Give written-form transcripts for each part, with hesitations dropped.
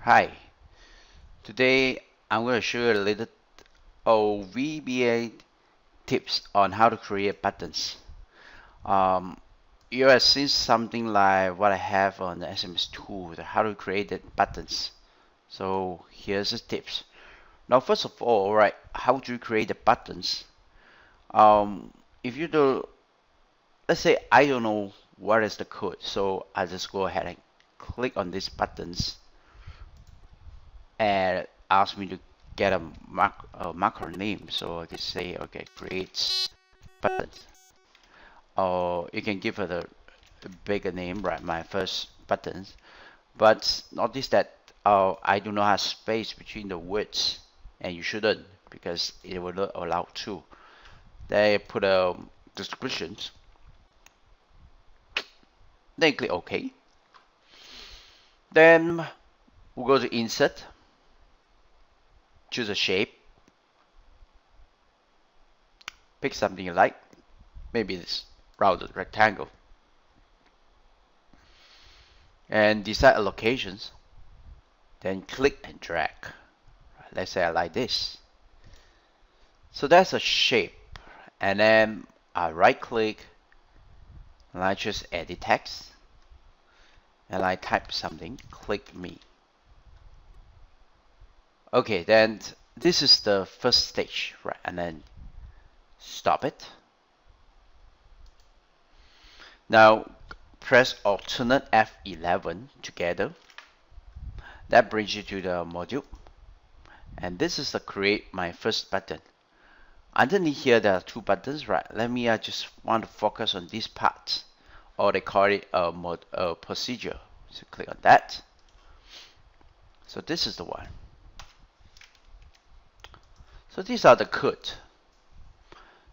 Hi, today I'm going to show you a little VBA tips on how to create buttons. You have seen something like what I have on the SMS tool, how to create the buttons. So here's the tips. Now first of all, right, how do you create the buttons? If you do, let's say I don't know what is the code, so I just go ahead and click on these buttons and ask me to get a marker name. So I just say, okay, create buttons. Or you can give it a bigger name, right? My first buttons. But notice that I do not have space between the words, and you shouldn't because it will not allow to. They put a descriptions. Then click OK. Then we'll go to Insert. Choose a shape. Pick something you like. Maybe this rounded rectangle. And decide allocations. Then click and drag. Let's say I like this. So that's a shape. And then I right click and I just edit text. And I type something. Click me. Okay, then this is the first stage, right? And then stop it. Now press alternate F11 together. That brings you to the module. And this is the create my first button. Underneath here there are two buttons, right? Let me just want to focus on this part, or they call it a procedure. So click on that. So this is the one. So these are the code.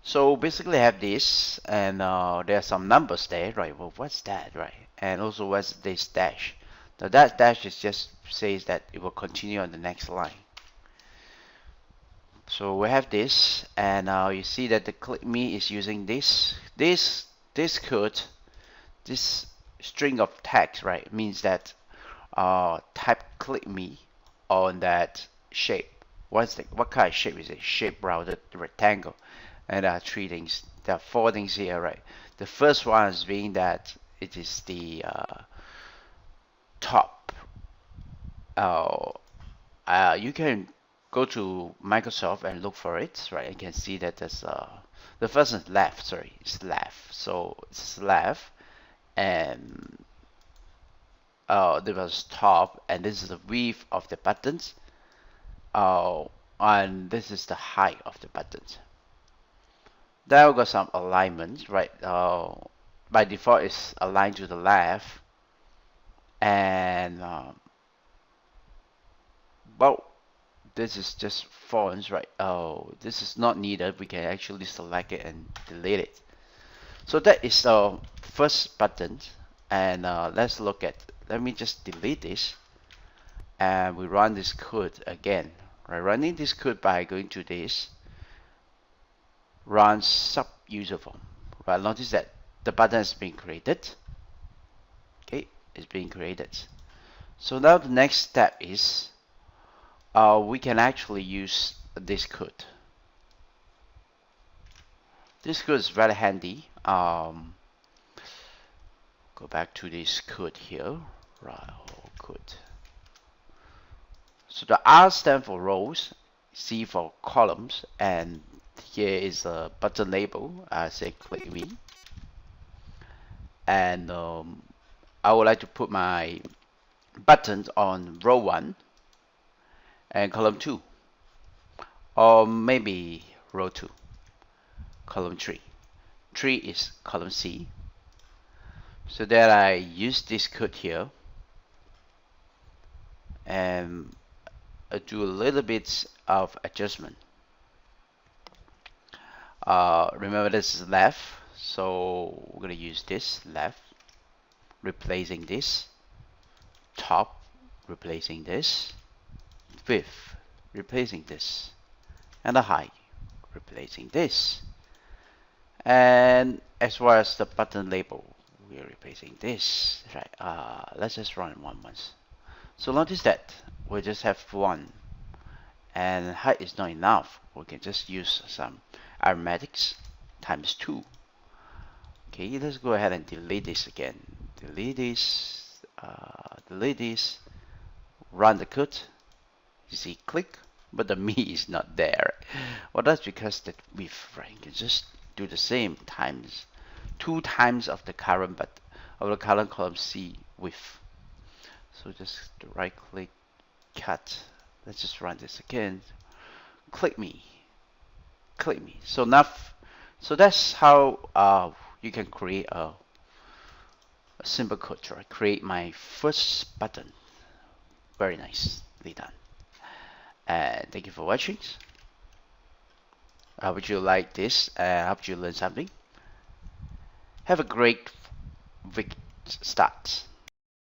So basically I have this, and there are some numbers there, right? Well, what's that, right? And also what's this dash? Now that dash is just says that it will continue on the next line. So we have this, and now you see that the click me is using this code, this string of text, right? It means that type click me on that shape. What kind of shape is it? Shape rounded rectangle. And there are three things. There are four things here, right? The first one is being that it is the top. You can go to Microsoft and look for it, right? You can see that there's the first is left. Sorry, it's left. So it's left, and there was top, and this is the width of the buttons. And this is the height of the buttons. Then we got some alignments, right? By default, it's aligned to the left, and well, this is just fonts, right? This is not needed. We can actually select it and delete it. So that is the first button, and let's look at. Let me just delete this, and we run this code again. Right, running this code by going to this. Run sub user form. Right, notice that the button has been created. Okay, it's being created. So now the next step is we can actually use this code. This code is very handy. Go back to this code here. Right, code. So the R stands for rows, C for columns, and here is a button label. I say click me, and I would like to put my buttons on row 1 and column 2, or maybe row 2, column 3. 3 is column C. So that I use this code here and do a little bit of adjustment. Remember this is left, so we're going to use this left, replacing this, top, replacing this, width, replacing this, and the height, replacing this. And as far as the button label, we're replacing this, right? Let's just run it once. So notice that we just have one, and height is not enough. We can just use some arithmetics times 2. Okay, let's go ahead and delete this again. Delete this, delete this, run the code. You see, click, but the me is not there. Well, that's because that width, right? You can just do the same times 2 times of the current, but of the current column C width. So just right click, cut. Let's just run this again. Click me, click me. So now, so that's how you can create a simple code, right? Create my first button. Very nicely done. And thank you for watching. I hope you like this. I hope you learned something. Have a great week start.